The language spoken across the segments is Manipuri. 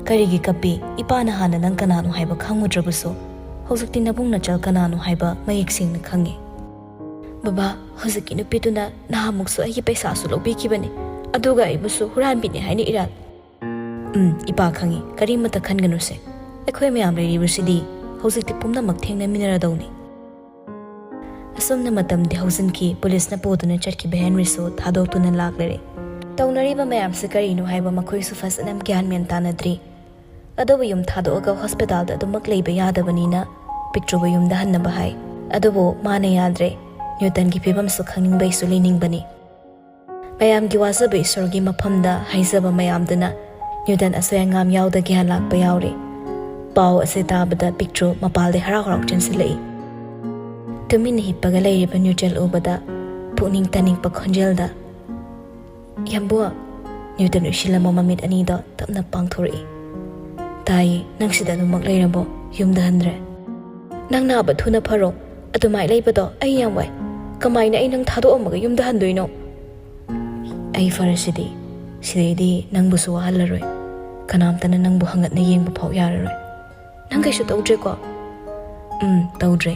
Karigi kapi ipana hana nang kanano haiba khangudrabuso hojikti nabung nachal kanano haiba mayek singna khangi baba hojiki nupituna nahamukso ai paisa su lobi kibani aduga ibusu huran bine haini iral ipa khangi kari mata khanganu se ekhoi mayam re university hojikti pumna mak thengna minara dawni asumna matam de hojin ki police na poduna chatki Henry so thadotuna laklere taunariba mayam se kari no haiba makhoi su fasanam gyan men tanadri adobu yum thadoga hospital da dumak leiba yadabanina picture ba yum da hanna bahai adobu mane yadre Newton ki pibam su khangning bai su lening bani mayam gi wasa bai sorgi maphamda haizaba mayam dana Newton asoya ngam yawda gyan lak ba yawre paw ase tabada picture mapal de hara hara chansilai tumin hippaga leiriba neutral ubada puning taning pa khonjel da yambua Newton ushilama mamit ani da tapna pangthori tai nang sida no mak leirabo yum da handre nang na ba thuna pharo adumai leibado ai yam wai kamai na ai nang thado amaga yum da handoino ai farasidi sididi nang bu su halaroi kanam tana nang bu hangat na yeng bu phau yararoi nang kai su tawdre ko tawdre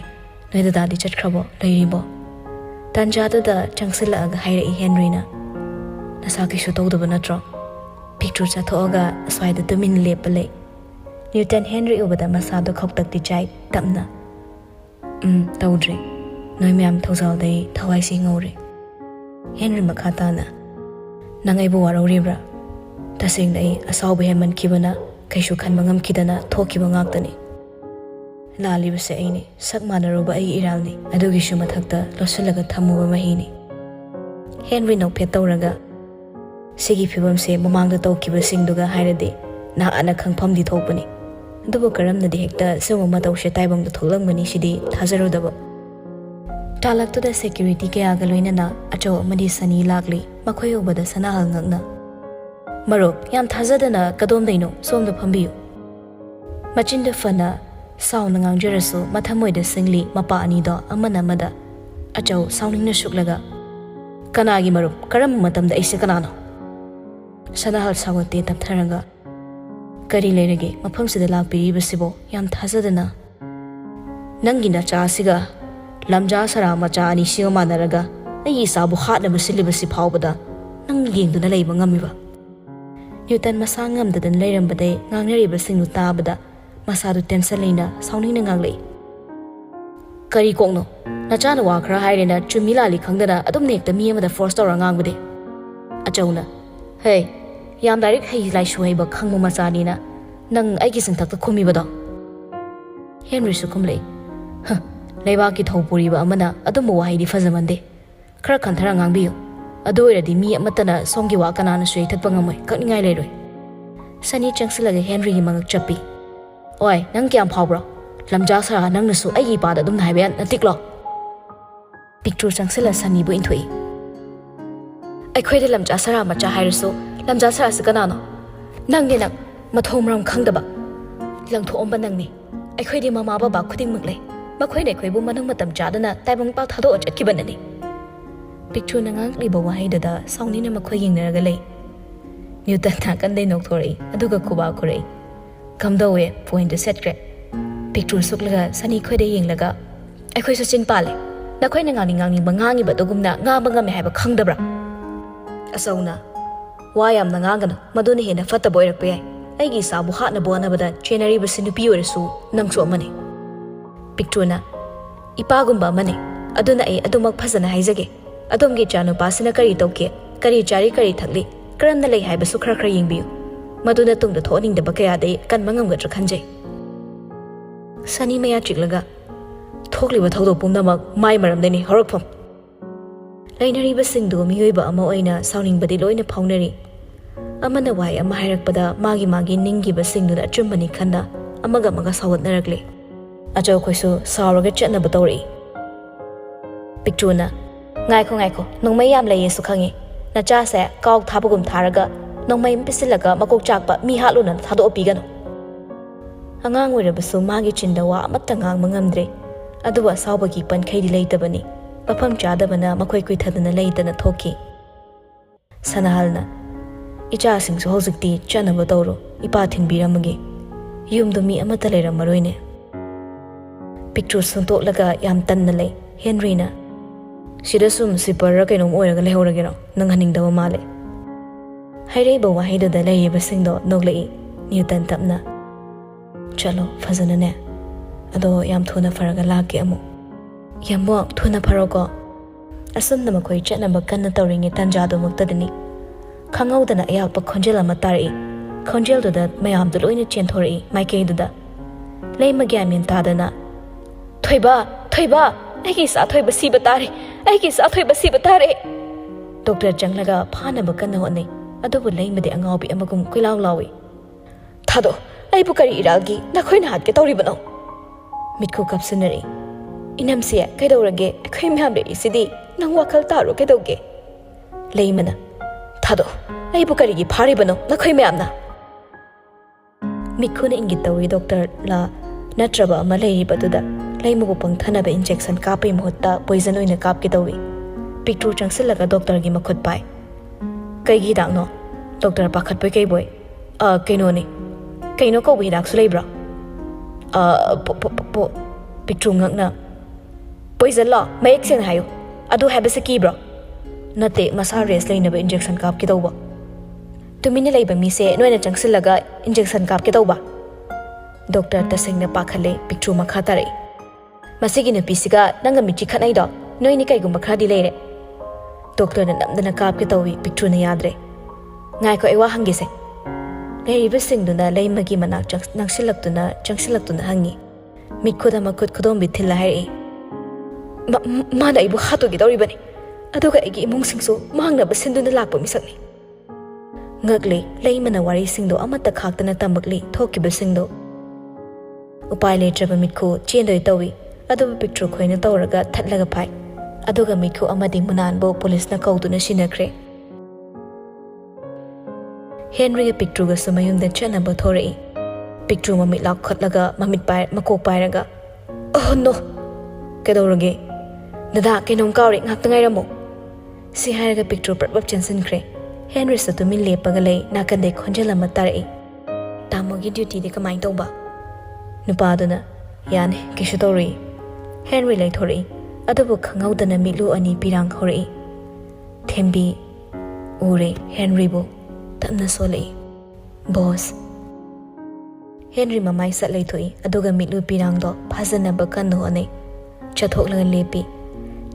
noi da dadi chat khrabo leiribo tanja da changsila aga haira I Henry na nasa kai su tawda banatro picture cha thoga swai da tumin lepale Newton Henry ubada masado khoktak ti chai tamna tawdre noi myam thosal dei thawai si ngore Henry makhata na nangai bu waroribra tasing dai asaw be man kibana kaishu khan mangam kidana thokiba ngaktani lali bse aini sakmanaruba ai iralni adugi shu mathakta losulaga thamuba mahini Henry no phetawraga sigi phibam se mamangda tawkiba singduga hairade na ana khangpham di thokpani adubu karamna di hekta sewama tawshe taibang da tholangmani sidi thajarudaba talakto da security ke agaloina na acho madi sani lagli makhoi obada sana halngna maro yam thajadana kadom daino somda phambiyu machinda fana sauna ngangjerasu mathamoi da singli mapa ani do amana mada acho sauningna shuklaga kanagi maro karam matam da aise kanano sana hal sagote taptharaga kari lerege mafam sida lakpiri basibo yam thajadana nangi na cha siga lamja sara macha ani siga manaraga ai sabu hatna basilibasi phawbada nang yengduna leiba ngamiba Newton masang ngamdadan leirambade ngangnariba singnu tabada masadu tension leina sauningna nganglei kari kokno nachana wa khra hairena chumila li khangdana adum nekta mi amada force tora ngangbade achawna hey yam direct hei lai shuai ba khangmu machani na nang aigi singthak ta khumi bado Henry su khumlei leiba ki thopuri ba amana adum wa haidi fazamande khara khanthara ngangbiyo adoiradi mi amatana songi wa kanana sui thatpa ngamoi kakningai leiroi sani changsilaga Henry gi mangak chapi oi nang kyam phawbro lamja sara nang nasu aigi pada dum haiben natiklo picture changsila sani bu inthui ai khoide lamja sara macha hairasu lamja sara sikanano nang ne nang mathomram khangdaba langtho omba nang ni ai khoide mama baba khuding maklei makhoi ne khoibu manang matam chadana taibang pa thado atkibanani picture nangang liba wahai da sauni na makhoi yingnaraga lei Newton ta kan dei nokthori aduga khuba khurei kamdawe point set kre picture suklaga sani khoi de yinglaga ai khoi su chin pale na khoi na ngang bangangi ba dogumna nga banga me haiba khangdabra asauna wayam na ngangana maduni hena fata boirak pe ai gi sabu hatna bona bada chenari basinu piore su namchu amani picture na ipagumba mane aduna ai adumak phasana haizage adumgi chanu pasina kari tawke kari chari kari thakli karamna lei haiba su khra khra yingbiu maduna tungda thoning da bakaya dei kan mangam ga trakhanjai sani maya chiklaga thokli ba thodo pumna mak mai maram deni horokpham lainari ba singdu miyoi ba ama oina sauning badi loina phaunari amana wai ama hairakpada magi ninggi ba singdu da chumbani khanda amaga maga sawat narakle ajo khoisu sawraga chatna ba tori picture na ngai ko nongmai yam lei su khangi na cha se kauk thabagum tharaga nongmai pisilaga makok chakpa mi haluna thado opigano angang oirabasu magi chindawa amatta ngang mangamdre aduwa sawbagi pankhaidi leitabani mafam chadabana makhoi kuithadana leitana thoki sanahalna Ichasingsu hojikti chanaba tawro ipa thinbiramagi yumdo mi amata leiramaroine picture suntolaga yam tanna lei Henry na sida sum sipara kainom oiraga lehoragero nang haningdawa male haireba wahaido da leiba singdo noglei Newton tapna chalo fazana ne ado yam thuna faraga lake amu yambo thuna farogo asumna makoi chatnaba kanna tawringi tanjado muktadani khangawdana ayakpa khonjel ama tari khonjel da mayam da loina chenthori maikei da leima gyamin tadana thoiba aigi sa thoiba siba tare aigi sa thoiba siba tare doctor janglaga phana bakanna hone adobu leimade angawbi amagum kuilaw lawi thado aibu kari iralgi nakhoina hat ke tawribano mitku kapsunari inamse kaidawrage akhoi myam le isidi nang wakhal taro kedawge leimana thado aibu kari gi pharibano nakhoi myamna mikhuna ingit tawi doctor la natraba ama leibaduda leimugu pangthanaba injection kapai mohutta poison oina kapke tawi picture changsilaga doctor gi makhut pai kai gi dangno doctor pakhat pai kai boy kaino ko bi dak suleibra po picture ngakna poison la mayek sen hayo adu habese ki bro nate masa rest leinaba injection kapke tawba tumine leiba mi se noina changsilaga injection kapke tawba doctor tasengna pakhale picture makha tare masigi na pisiga nanga michi khanai do noini kai gumba khadi leire doctor na namdana kapke tawi picture na yadre ngai ko ewa hangise leiba singduna leimagi manak changsilaktuna hangi mikhuda makut khudom bithila hai mana ibu hatu gi dori bani aduga egi imung singsu mangna basinduna lakpa misakni ngakle leimana wari singdo amata khaktana tambakli thoki basingdo upai le traba mikhu chendoi tawi aduba picture khoina tawraga thatlaga phai aduga mikhu amadi munanbo police na kauduna sinakre Henry picture ga samayunda chanaba thorei picture mamit lak khatlaga mamit pai makok pairaga oh no kedawrage dada kenom kawri ngaktangai ramo si hairaga picture prabab chanson kre Henry sa tumin lepaga lei nakande khonjala matarei tamogi duty de kamai tawba nupaduna yane kishutori Henry lai thorei adubu khangawdana milu ani pirang horei thembi ure Henry bo tamna solei boss Henry mamai satlai thoi aduga milu pirang do phazana bakan no ane chathokla lepi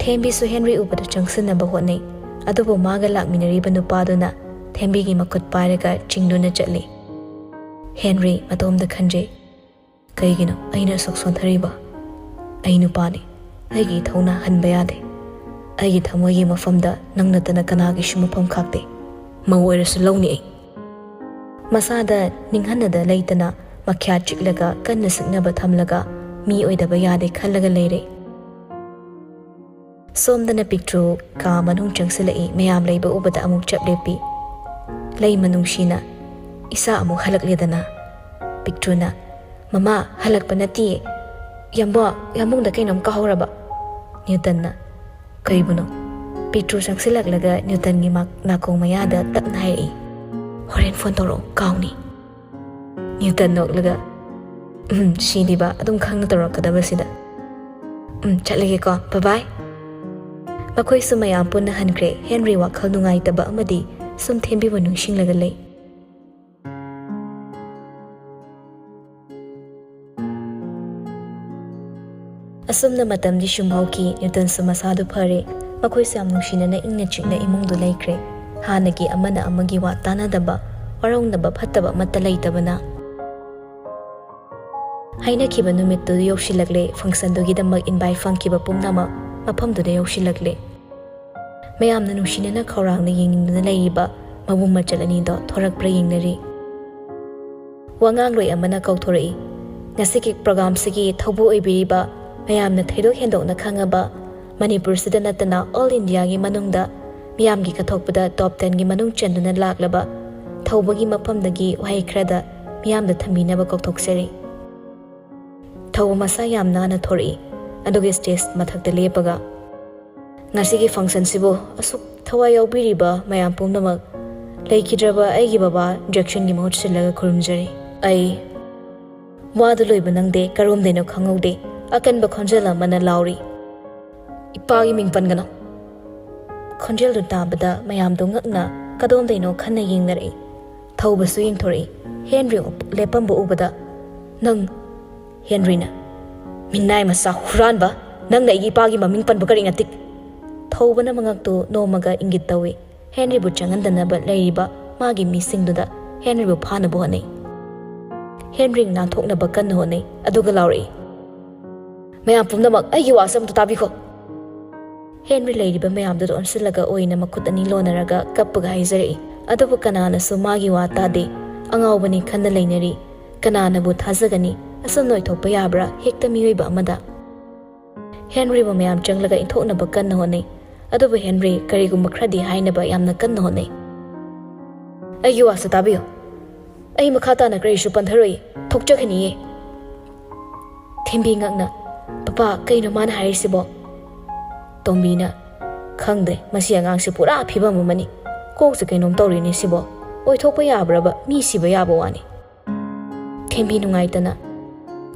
thembi su Henry ubada changsana ba hone adubu maga lakminari banupa duna thembi gi makut paraga chingduna chatli Henry matomda khanje kaigino aina sokson thariba ainu pani aigi thona hanba yade aigi thamogi mafamda nangna tana kanagi shumapam khakte mawoirasu lawni ai masada ninghanada leitana makhya chiklaga kanna siknaba thamlaga mi oidaba yade khallaga leire somdana picture ka manung changsilai mayam leiba ubada amuk chaplepi lei manungshina isa amuk halakledana picture na mama halakpa nati yamung da kainom ka horaba Newton na kaibuno picture changsilaklaga Newton gi mak nakong mayada tapna hai horen phone toro kauni Newton noklaga shiniba adum khangna toro kadaba sida chatlege ko bye bye makhoi sumayam punna hankre Henry wakhal nungai taba amadi sum thembi wanung singlaga lei asumna matam di shumhauki Newton sumasadu phare makhoi sam nungshina ingna chingna imung du laikre hanagi amana amagi wa tanadaba warawnaba phattaba matta leitabana haina kiba numit tu yokshilagle function du gidamak invite fangkiba pumnama mafam du yokshilagle mayamna nungshina khawrang na yingingna leiba mabum machalani do thorak pra yingnari wangang roi amana kauthorei ngasiki program sigi thobu oibiriba mayamna thaidok hendokna khangaba Manipur sida natana all India gi manungda miyam gi kathokpada top 10 gi manung chenduna laklaba thawbagi mafamdagi wahai khrada miyamda thaminaba koktokseri thaw masa yamna na thori adugi stage mathakta lepaga ngasigi function sibo asuk thawai yaubiriba mayam pumnamak Laikidraba aigi baba Jackson gi mahut silaga khurumjari. Ai wadu loiba nangde karom deno khangaude akan ba khonjela mana lauri. Ipa gi mingpan gana. Khonjel du tabada mayam do ngakna kadom deno khanna yingnari. Thauba su yingthori. Henry lepam bo ubada nang Henry na minai masa huran ba nang na igi pagi maming pan bukari ngatik thauba na mangak to no maga ingit tawi Henry bu changandana ba leiba magi missing duda Henry bu phana bo nei Henry na thokna ba kan ho nei aduga lauri mayam pumna mak ai gi wasam to tabi ko Henry leiba mayam do onsilaga oina makut ani lonaraga kappaga haizari adubu kanana su magi wa tade angawbani khanna leinari kanana bu thazagani asam noi thokpa yabra hekta miyoiba amada Henry ba mayam changlaga inthokna ba kan honei adubu Henry karigumba khradi haina ba yamna kan honei ayu wasa tabiyo ai makhata na krai shu pantharoi thokchakhani ye thembi ngakna papa kaino mana hairisibo tombina khangde masi angang se pura phibam mani kok se kainom tawrini sibo oi thokpa yabraba mi siba yabo wani thembi nungaitana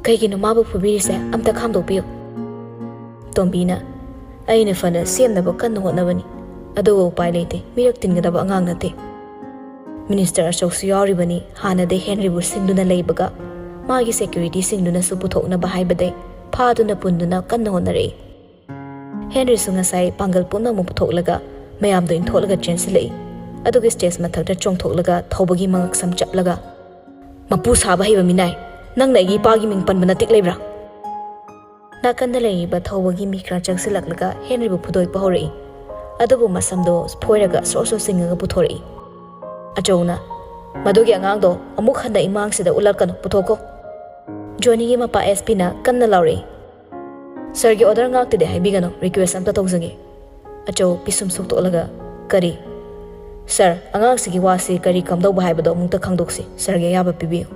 kaigino mabu phubirise amta khamdokpiyo tombina aina fana semnaba kanna hotnabani adugo upai leite mirak tingadaba angang nate minister ashok su yaribani hanade Henry bu singduna leibaga magi security singduna su puthokna ba haibade phaduna punduna kanna honare Henry su ngasai pangal punna mu puthoklaga mayam do intholaga chensilei adugi stage mathakta chongthoklaga thobagi mangak sam chaplaga mapu saba haiba minai nang na igi pagi ming pan banatik lebra nakanda leiba thobagi mi khra changsilaklaga Henry bu phudoi pahori adubu masamdo phoiraga so singaga puthori achona madugi angang do amuk handa imang sida ularkan puthoko Johnny gi mapa SP na kanna lauri sir gi order ngak te de haibigano request amta tawjange acho pisum suk to laga kari sir angang sigi wasi kari kamdau ba haibado mungta khangdoksi sir ge yaba pibiyo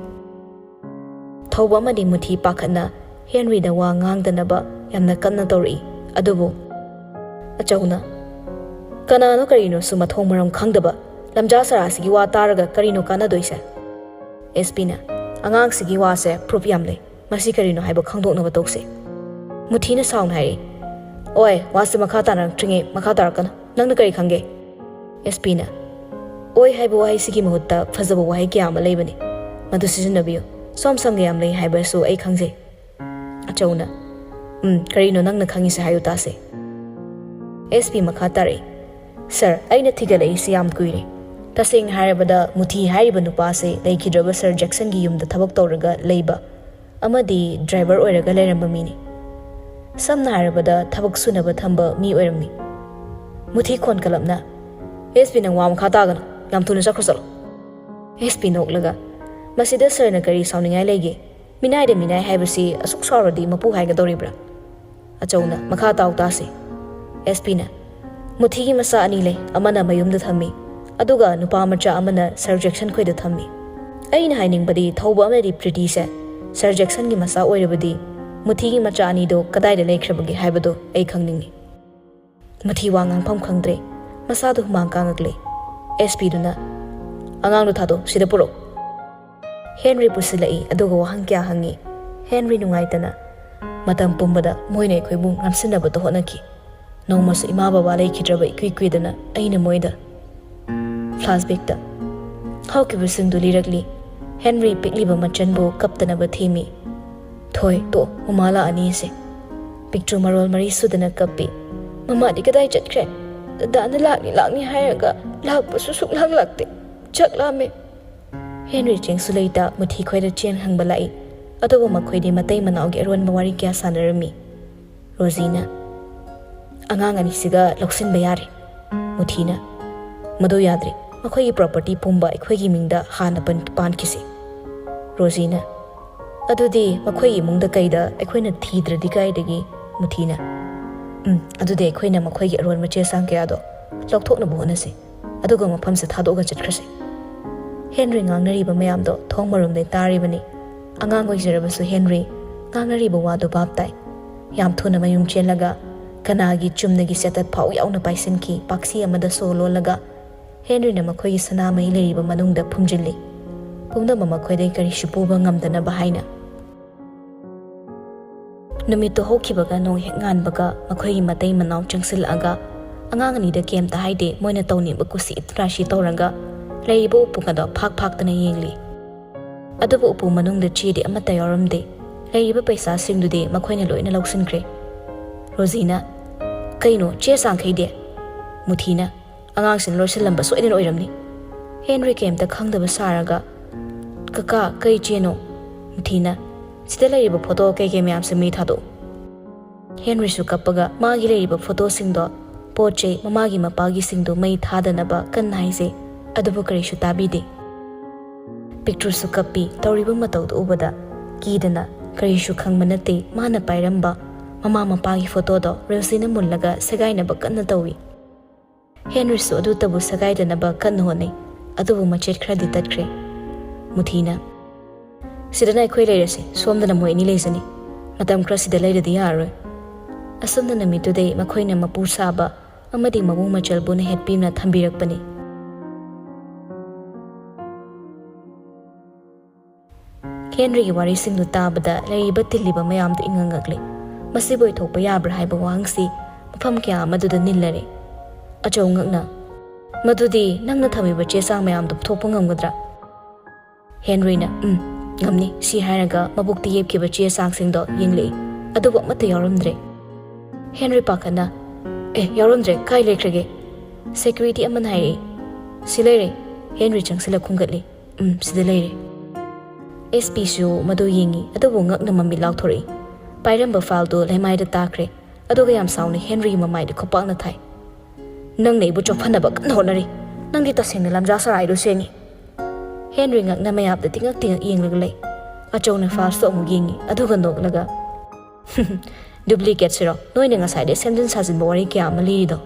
thauba madi muthi pakhatna Henry da wa ngangdanaba yamna kanna tori adubu achona kanano karino suma thongmaram khangdaba lamja sara sigi wa taraga karino kana doise SP na angang sigi wa se proof yamle masi karino haiba khangdokna ba tokse muthina sound hai oi wasi makhata na tringe makhata rakana nangna kari khange SP na oi haiba wai sigi mahutta phajaba wai kya ma leibani madu sijinabiyo som ge amle haiba so ai khangje achona karino nangna khangi se hayu tase SP makhata re sir aina thigalei siam kuire tasing haribada muthi hariba nupa se leikidraba Sir Jackson gi yumda thabak tawraga leiba amadi driver oiraga leiramba mini samna haribada thabak sunaba thamba mi oiramni muthi khon kalapna SP nang wam khata gana yam thuna sakhrsalo SP noklaga masida sir na kari sauningai lege minai de minai haibasi asuk saradi mapu haiga doribra achona makha tawta se SP na muthi gi masa ani le amana mayumda thammi aduga nupa macha amana Sir Jackson khoida thammi aina hainingbadi thauba amadi pretty se Sir Jackson gi masa oirabadi muthi gi macha ani do kadai de lekhrabagi haibado ai khangningi muthi wangang pham khangdre masa du mang kangakle SP duna angang do thado sida puro Henry pusilai aduga wahang kya hangi Henry nungaitana matam pumbada moine khoibung ramsinaba to honaki nomas ima baba leikidraba ikwi-kwidana aina moida flashback ta hawkiba singdu liragli Henry pikliba machanbo kaptanaba themi thoi to mamala ani se picture marol mari sudana kappi mama di kadai chatkre dana lakni hairaga lakpa susuk lakte chakla me Henry chengsuleita muthi khoida chen hangba lai adobo makhoidi matai manawgi Arun mawari kya sanarami Rosina angang ani siga loksin bayare muthina madu yadre makhoi property pumba ekhoi mingda hana pan kisi Rosina adudi makhoi mungda kaida ekhoina thidradi kaidagi muthina adudi ekhoina makhoi gi Arun mache sang kya do lokthokna bona se aduga mafam se thadoga chatkrase Henry ngangnari ba mayam do thongmarum de tari bani angang oi jarabasu Henry ngangnari ba wadu baptai yam thuna mayum chenlaga kanagi chumnagi setat phau yauna paisin ki paksi amada solo laga Henryna makhoi sana mai leriba manungda phumjilli pumdama makhoidai kari shupuba ngamdanaba haina numito hokibaga nong hengan baga makhoi matai manau changsil aga angangani da kem ta haide moina tawni ba kusi itrashi tawranga leibo pungada phak phak tana yengli adubu upu manungda chidi amata yoramde leiba paisa singdude makhoina loina lausinkre Rosina kaino che sang khaide muthina angang sin loisilamba soidin oiramni Henry kem ta khangdaba saraga kaka kai cheno muthina sida leiba photo kai ke myam se mi thado Henry su kapaga magi leiba photo singdo poche mamagi mapagi singdo mai thadanaba kan naise adubu kari shu tabide picture su kapi tawriba matau ubada kidana kari shu khangmanate mana pairamba mama mapagi photo do Rosina mullaga sagaina ba kanna tawi Henry su adu tabu sagaidana ba kan hone adubu machet khra ditat kre muthina sidana khoi leirase somdana moini leisani matam khra sida leiradi yaro asumdana mitude makhoina mapu saba amadi mabu machal bune hetpimna thambirakpani Henry gi wari singdu tabada leiba tiliba mayam de ingangakle masiboi thokpa yabra haiba wangsi mafam kya maduda nillare achau ngakna madudi nangna thamiba chesang mayam du thokpa ngamgadra Henry na ngamni si hairaga mabukti yepkiba chesang singdo yingle adubu mata yaramdre Henry pakana yaramdre kai lekrege security aman hairi silere Henry changsila khungatli sida leire SP su madu yingi adubu ngakna mami lauthori pairamba file do lemai da takre aduga yam sauni Henry mamai de khopak na thai nang nei bu chophanaba kan honari nang di taseng lamja sarai do sengi Henry ngakna mayap da tingak tingak yenglag lei achona file so mu yingi aduga noklaga duplicate siro noina ngasai de semjin sajin bori kya mali do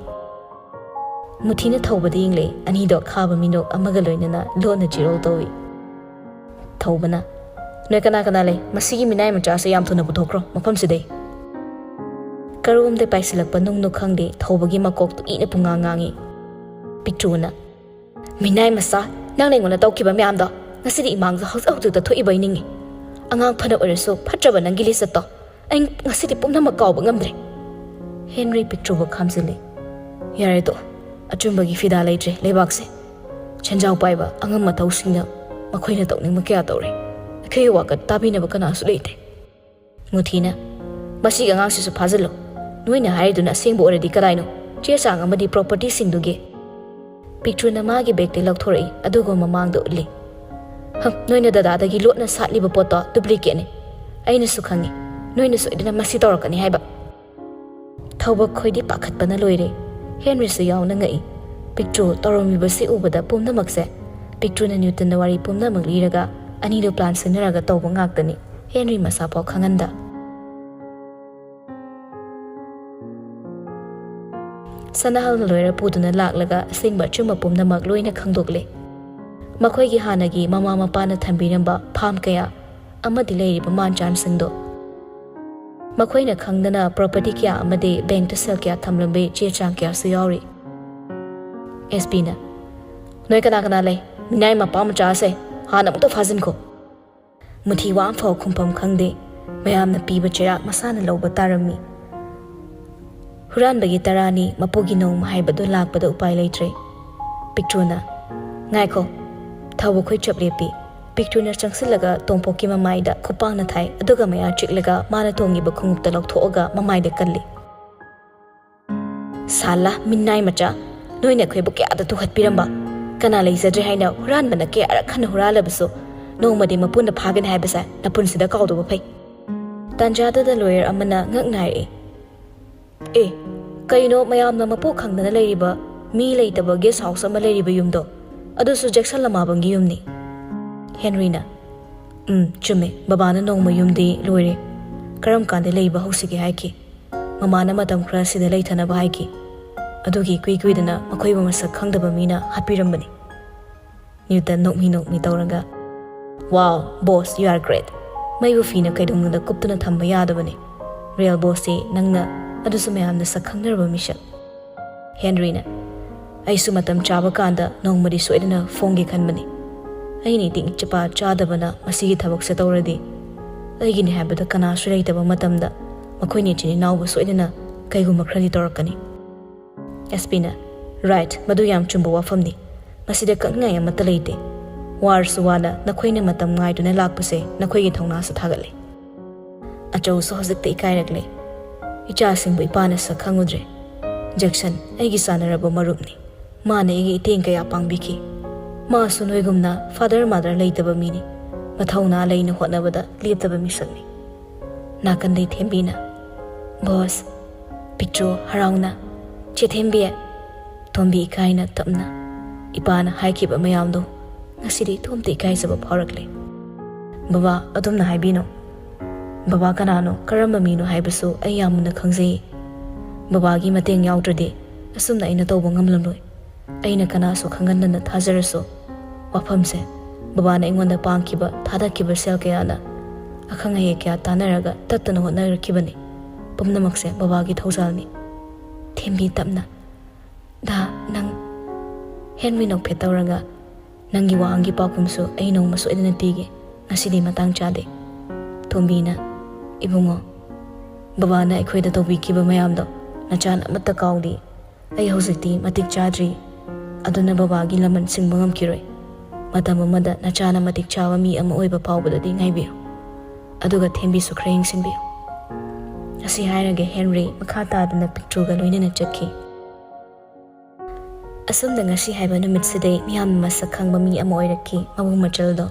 muthina thawbadi yingle ani do khaba minok amaga loinana lona jiro towi thawbana noi kana le masigi minai macha se yam thuna buthokro mafam sidai karom de paisilak panung no khangde thobagi makok tu ine punga ngangi pichuna minai masa nang lengona tawkiba myam do ngasidi imang za haus autu ta thoi bai ningi angang phana oreso phatraba nangi lisa to ang ngasidi pumna makaw ba ngamdre Henry pichuba khamsile yare to achumbagi fida leitre lebakse chanjau paiba angam matau singna makhoina tawning makya tawre Kaya wakat tabi na baka nasulite. Muthina, masig ang angsi sa puzzle. Nuwi na hari doon na singbo already karay no. Chiya sang ang madi property singdugi. Picture na magi bekte lagthoray adugo mamang do uli. Nuwi na dadadagi lot na satli ba poto duplicate ni. Ay na sukhangi. Nuwi na suida na masitor ka ni haiba. Thawba koy di pakat pa na loire. Henry sa yaw na ngai. Picture toromi ba si ubada pum na magse. Picture na Newton na wari pum na magliraga. Ani do plan sinaraga tawba ngaktani Henry masapaw khanganda sanahal na loira puduna laklaga singba chuma pumna magloina khangdokle makhoi gi hanagi mama mapa na thambiramba pham kaya amadi leiriba manchan singdo makhoi na khangdana property kya amade bank to sell kya thamlambe chechang kya su yawri SP na noi kana le minai mapa macha se hana mukta fazin ko muthi wa amfo khumpam khangde mayam na piba chera masana loba tarami huran bagi tarani mapogi no mahai badu lak badu upai leitre pictuna ngai ko thawu khoi chap lepi pictuna changsilaga tongpoki mamai da khupang na thai aduga maya chiklaga mana tongi ba khungup ta lokthoga mamai de kalli sala minnai macha noina khoi bu kya da tu khat piramba kana leizadre haina huran bana ke ara khan hurala baso no madi mapun da phagan hai basa napun sida kaw do phai tanjada da lawyer amana ngak nai kaino mayam na mapu khangdana leiriba mi leitaba guest house ama leiriba yumdo adu su Jackson Lamabam gi yumni Henry na chume babana nongma yumdi loire karam kande leiba housigi haiki mamana matam khra sida leithana ba haiki adugi kui dana makhoi ba masak khangdaba mina hapirambani Newton nokmi tawranga wow boss you are great mai bu fina kaidong na kuptuna thamba yadabani real boss se nangna adusu mayam na sakhangnerba mission Henry na ꯑꯩꯁꯨ ꯃꯇꯝ ꯆꯥꯕ ꯀꯥꯟꯗ ꯅꯣꯡꯃꯗꯤ ꯁꯣꯏꯗꯅ ꯐꯣꯡꯒꯦ ꯈꯟꯕꯅꯤ꯫ ꯑꯩꯅ ꯏꯇꯤꯡ ꯏꯆꯄꯥ ꯆꯥꯗꯕꯅ ꯃꯁꯤꯒꯤ ꯊꯕꯛꯁꯦ ꯇꯧꯔꯗꯤ ꯑꯩꯒꯤꯅꯤ ꯍꯥꯏꯕꯗ ꯀꯅꯥꯁꯨ ꯂꯩꯇꯕ ꯃꯇꯝꯗ ꯃꯈꯣꯏꯅꯤ ꯏꯆꯤꯟ ꯏꯅꯥꯎꯕꯨ ꯁꯣꯏꯗꯅ ꯀꯩꯒꯨꯝꯕ ꯈꯔꯗꯤ ꯇꯧꯔꯛꯀꯅꯤ꯫ ꯑꯦꯁꯄꯤꯅ ꯔꯥꯏꯠ, ꯃꯗꯨ ꯌꯥꯝ ꯆꯨꯝꯕ ꯋꯥꯐꯝꯅꯤ꯫ ꯃꯁꯤꯗ ꯀꯛꯅꯤꯡꯉꯥꯏ ꯑꯃꯠꯇ ꯂꯩꯇꯦ꯫ ꯋꯥꯔꯁꯨ ꯋꯥꯅ ꯅꯈꯣꯏꯅ ꯃꯇꯝ ꯉꯥꯏꯗꯨꯅ ꯂꯥꯛꯄꯁꯦ ꯅꯈꯣꯏꯒꯤ ꯊꯧꯅꯥꯁꯨ ꯊꯥꯒꯠꯂꯤ꯫ ꯑꯆꯧꯁꯨ ꯍꯧꯖꯤꯛꯇ ꯏꯀꯥꯏꯔꯛꯂꯦ꯫ ꯏꯆꯥꯁꯤꯡꯕꯨ ꯏꯄꯥꯅ ꯁꯛ ꯈꯪꯉꯨꯗ꯭ꯔꯦ꯫ ꯖꯦꯛꯁꯟ ꯑꯩꯒꯤ ꯆꯥꯟꯅꯔꯕ ꯃꯔꯨꯞꯅꯤ꯫ ꯃꯥꯅ ꯑꯩꯒꯤ ꯏꯇꯦꯡ ꯀꯌꯥ ꯄꯥꯡꯕꯤꯈꯤ꯫ ꯃꯥꯁꯨ ꯅꯣꯏꯒꯨꯝꯅ ꯐꯥꯗꯔ ꯃꯥꯗꯔ ꯂꯩꯇꯕ ꯃꯤꯅꯤ꯫ ꯃꯊꯧꯅꯥ ꯂꯩꯅ ꯍꯣꯠꯅꯕꯗ ꯂꯦꯞꯇꯕ ꯃꯤꯁꯛꯅꯤ꯫ ꯅꯥꯀꯟꯗꯩ ꯊꯦꯝꯕꯤꯅ ꯕꯣꯁ, ꯄꯤꯛꯇ꯭ꯔꯨ ꯍꯔꯥꯎꯅ ꯆꯦꯊꯦꯝꯕꯤ꯫ ꯇꯣꯝꯕꯤ ꯏꯀꯥꯏꯅ ꯇꯞꯅ ꯏꯄꯥꯅ ꯍꯥꯏꯈꯤꯕ ꯃꯌꯥꯝꯗꯣ ꯉꯁꯤꯗꯤ ꯏꯇꯣꯝꯇ ꯏꯀꯥꯏꯖꯕ ꯐꯥꯎꯔꯛꯂꯦ꯫ ꯕꯕꯥ, ꯑꯗꯨꯝꯅ ꯍꯥꯏꯕꯤꯅꯣ꯫ ꯕꯕꯥ ꯀꯅꯥꯅꯣ, ꯀꯔꯝꯕ ꯃꯤꯅꯣ ꯍꯥꯏꯕꯁꯨ ꯑꯩ ꯌꯥꯝ ꯃꯨꯟꯅ ꯈꯪꯖꯩ꯫ ꯕꯕꯥꯒꯤ ꯃꯇꯦꯡ ꯌꯥꯎꯗ꯭ꯔꯗꯤ ꯑꯁꯨꯝꯅ ꯑꯩꯅ ꯇꯧꯕ ꯉꯝꯂꯝꯂꯣꯏ꯫ ꯑꯩꯅ ꯀꯅꯥꯁꯨ ꯈꯪꯍꯟꯗꯅ ꯊꯥꯖꯔꯁꯨ ꯋꯥꯐꯝꯁꯦ ꯕꯕꯥꯅ ꯑꯩꯉꯣꯟꯗ ꯄꯥꯡꯈꯤꯕ ꯊꯥꯗꯈꯤꯕ ꯁꯦꯜ ꯀꯌꯥꯅ ꯑꯈꯪ ꯑꯍꯩ ꯀꯌꯥ ꯇꯥꯟꯅꯔꯒ ꯇꯠꯇꯅ ꯍꯣꯠꯅꯔꯛꯈꯤꯕꯅꯤ꯫ ꯄꯨꯝꯅꯃꯛꯁꯦ ꯕꯕꯥꯒꯤ ꯊꯧꯖꯥꯜꯅꯤ꯫ ꯊꯦꯝꯕꯤ ꯇꯞꯅ ꯗꯥ, ꯅꯪ ꯍꯦꯟꯔꯤ ꯅꯣꯛꯐꯦꯠ ꯇꯧꯔꯒ ꯅꯪꯒꯤ ꯋꯥꯍꯪꯒꯤ ꯄꯥꯎꯈꯨꯝꯁꯨ ꯑꯩ ꯅꯣꯡꯃ ꯁꯣꯏꯗꯅ ꯄꯤꯒꯦ꯫ ꯉꯁꯤꯗꯤ ꯃꯇꯥꯡ ꯆꯥꯗꯦ꯫ ꯇꯣꯝꯕꯤꯅ ꯏꯕꯨꯡꯉꯣ, ꯕꯕꯥꯅ ꯑꯩꯈꯣꯏꯗ ꯇꯧꯕꯤꯈꯤꯕ ꯃꯌꯥꯝꯗꯣ ꯅꯆꯥꯅ ꯑꯃꯠꯇ ꯀꯥꯎꯗꯦ꯫ ꯑꯩ ꯍꯧꯖꯤꯛꯇꯤ ꯃꯇꯤꯛ ꯆꯥꯗ꯭ꯔꯤ, ꯑꯗꯨꯅ ꯕꯕꯥꯒꯤ ꯂꯃꯟ ꯁꯤꯡꯕ ꯉꯝꯈꯤꯔꯣꯏ꯫ ꯃꯇꯝ ꯑꯃꯗ ꯅꯆꯥꯅ ꯃꯇꯤꯛ ꯆꯥꯕ ꯃꯤ ꯑꯃ ꯑꯣꯏꯕ ꯐꯥꯎꯕꯗꯗꯤ ꯉꯥꯏꯕꯤꯌꯨ꯫ ꯑꯗꯨꯒ ꯊꯦꯝꯕꯤꯁꯨ ꯈꯔ ꯌꯦꯡꯁꯤꯟꯕꯤꯌꯨ꯫ ꯑꯁꯤ ꯍꯥꯏꯔꯒ ꯍꯦꯟꯔꯤ ꯃꯈꯥ ꯇꯥꯗꯅ ꯄꯤꯛꯇ꯭ꯔꯨꯒ ꯂꯣꯏꯅꯅ ꯆꯠꯈꯤ꯫ ꯑꯁꯨꯝꯅ ꯉꯁꯤ ꯍꯥꯏꯕ ꯅꯨꯃꯤꯠꯁꯤꯗꯩ ꯃꯤꯌꯥꯝꯅ ꯃꯁꯛ ꯈꯪꯕ ꯃꯤ ꯑꯃ ꯑꯣꯏꯔꯛꯈꯤ ꯃꯕꯨꯡ ꯃꯆꯜꯗꯣ꯫